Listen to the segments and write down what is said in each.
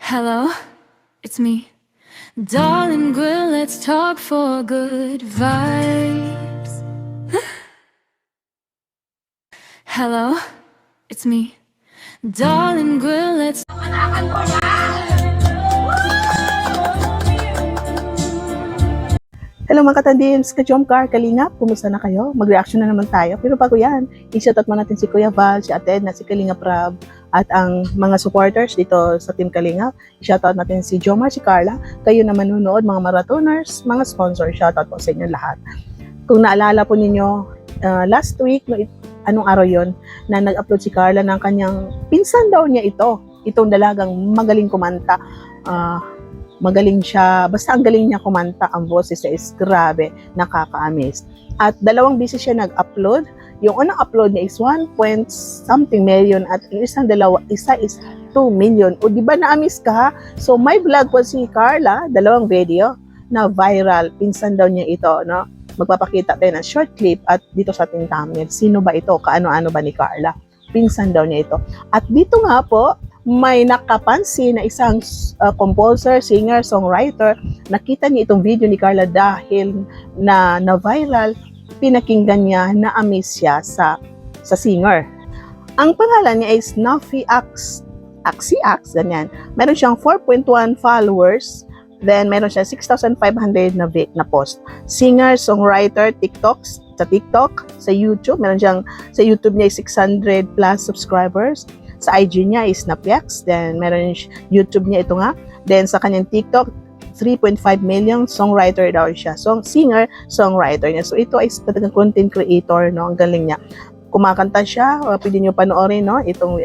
Hello, it's me. Darling, girl, let's talk for good vibes. Hello, it's me. Darling, girl, let's... Hello mga katandims, ka-Jomcar, Kalingap, kumusta na kayo? Mag-reaction na naman tayo. Pero bago yan, i-shoutout mo natin si Kuya Val, si Ate Edna, si Kalingap Rab, at ang mga supporters dito sa Team Kalingap. I-shoutout natin si Jomar, si Carla, kayo na manunood, mga marathoners, mga sponsors, shoutout po sa inyo lahat. Kung naalala po ninyo, last week, anong araw yon na nag-upload si Carla ng kanyang pinsan daw niya itong dalagang magaling kumanta. Magaling siya, basta ang galing niya kumanta, ang boses niya is grabe, nakaka-amaze. At dalawang beses siya nag-upload. Yung unang upload niya is 1 point something million at yung isa is 2 million. O di ba na-amaze ka? So may vlog po si Carla, dalawang video na viral. Pinsan daw niya ito, no? Magpapakita tayo ng short clip at dito sa ating thumbnail. Sino ba ito? Kaano-ano ba ni Carla? Pinsan daw niya ito. At dito nga po, may nakapansin na isang composer, singer, songwriter. Nakita niya itong video ni Carla dahil na viral, pinakinggan niya, na-amaze siya sa singer. Ang pangalan niya is Nafi Axiax, ganyan. Meron siyang 4.1 followers, then meron siya 6,500 na post. Singer, songwriter, sa TikTok, sa YouTube, meron siyang, sa YouTube niya 600 plus subscribers. Sa IG niya is Napiax, then meron YouTube niya ito nga. Then sa kanyang TikTok, 3.5 million, songwriter daw siya. Singer, songwriter niya. So ito ay talagang content creator, no? Ang galing niya. Kumakanta siya, pwede niyo panoorin, no? Itong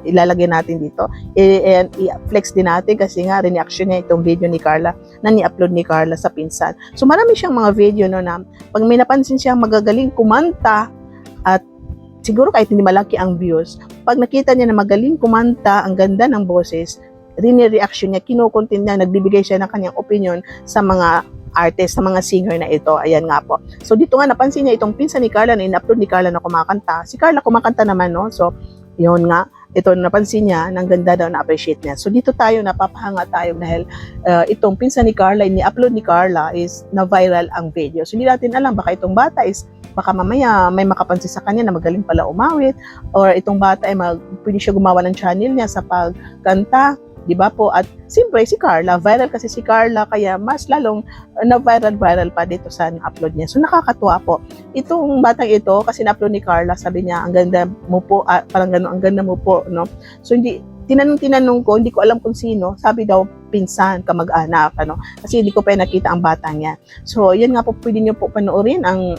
ilalagay natin dito. I-flex din natin kasi nga reaction niya itong video ni Carla na ni-upload ni Carla sa pinsan. So marami siyang mga video, no, na pag may napansin siya magagaling kumanta at siguro kahit hindi malaki ang views, pag nakita niya na magaling kumanta, ang ganda ng boses, reaction niya, kinukontent niya, nagbibigay siya ng kanyang opinion sa mga artist, sa mga singer na ito. Ayan nga po. So dito nga napansin niya itong pinsan ni Carla na in-upload ni Carla na kumakanta. Si Carla kumakanta naman, no? So yun nga, ito napansin niya, ng ganda daw na-appreciate niya. So dito tayo, napapahanga tayo dahil itong pinsan ni Carla, ni-upload ni Carla is na-viral ang video. So hindi natin alam, baka itong bata is baka mamaya may makapansin sa kanya na magaling pala umawit, or itong bata ay pwede siya gumawa ng channel niya sa pagkanta, di ba po? At siyempre si Carla, viral kasi si Carla, kaya mas lalong na-viral pa dito sa upload niya. So nakakatuwa po. Itong batang ito, kasi na-upload ni Carla, sabi niya, ang ganda mo po, parang gano'n, ang ganda mo po, no? So tinanong ko, hindi ko alam kung sino, sabi daw, pinsan, kamag-anak, ano? Kasi hindi ko pa nakita ang batang niya. So yan nga po, pwede niyo po panoorin ang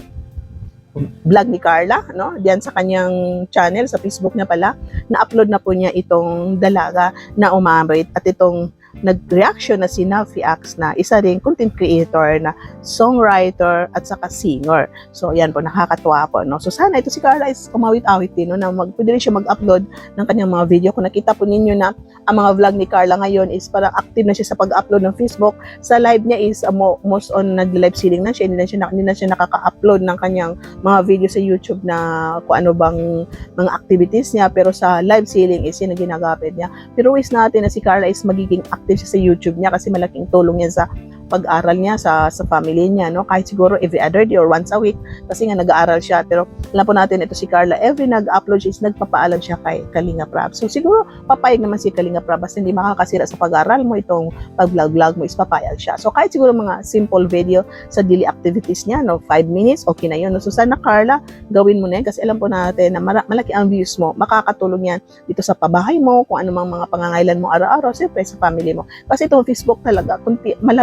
vlog ni Carla, no? Diyan sa kanyang channel, sa Facebook niya pala, na-upload na po niya itong dalaga na umamit at itong nag-reaction na si Nafi Ax na isa ring content creator na songwriter at saka singer. So yan po, nakakatuwa po, no? So sana ito si Carla is umawit-awit din, no? Na pwede rin siya mag-upload ng kanyang mga video. Kung nakita po ninyo na ang mga vlog ni Carla ngayon is parang active na siya sa pag-upload ng Facebook. Sa live niya is most on nag-live streaming na siya, hindi na siya nakaka-upload ng kanyang mga video sa YouTube na kung ano bang mga activities niya, pero sa live selling is yun na ginagamit niya. Pero wish natin na si Carla is magiging active siya sa YouTube niya kasi malaking tulong yan sa pag-aral niya sa family niya, no? Kahit siguro every other day or once a week kasi nga nag-aaral siya. Pero alam po natin ito si Carla, every nag-upload siya is nagpapaalam siya kay Kalingap Rab. So siguro papayag naman si Kalingap Rab basta hindi makakasira sa pag-aral mo, itong pag-vlog mo is papayag siya. So kahit siguro mga simple video sa daily activities niya, no? 5 minutes, okay na yun. No? So sana Carla, gawin mo na yan kasi alam po natin na malaki ang views mo. Makakatulong yan dito sa pabahay mo, kung ano mga pangangailan mo araw-araw, siyempre sa family mo. Kasi itong Facebook talaga,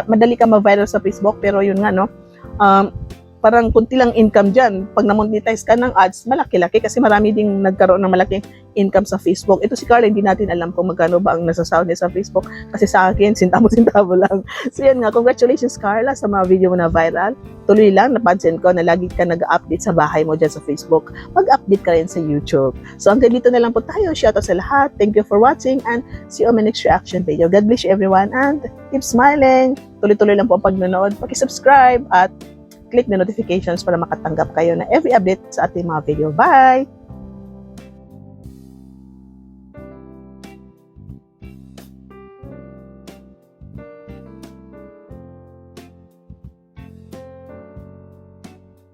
madali ka ma-viral sa Facebook, pero yun nga, no, parang kunti lang income dyan. Pag na-monetize ka ng ads, malaki-laki kasi marami ding nagkaroon ng malaking income sa Facebook. Ito si Carla, hindi natin alam kung magkano ba ang nasasahod niya sa Facebook kasi sa akin, sintamo-sintamo lang. So yan nga, congratulations Carla sa mga video mo na viral. Tuloy lang, napansin ko na lagi ka nag-update sa bahay mo dyan sa Facebook. Mag-update ka rin sa YouTube. So hanggang dito na lang po tayo. Shoutout sa lahat. Thank you for watching and see you on my next reaction video. God bless you everyone and keep smiling. Tuloy-tuloy lang po ang pag-nanood. Paki-subscribe at click the notifications para makatanggap kayo na every update sa ating mga video. Bye!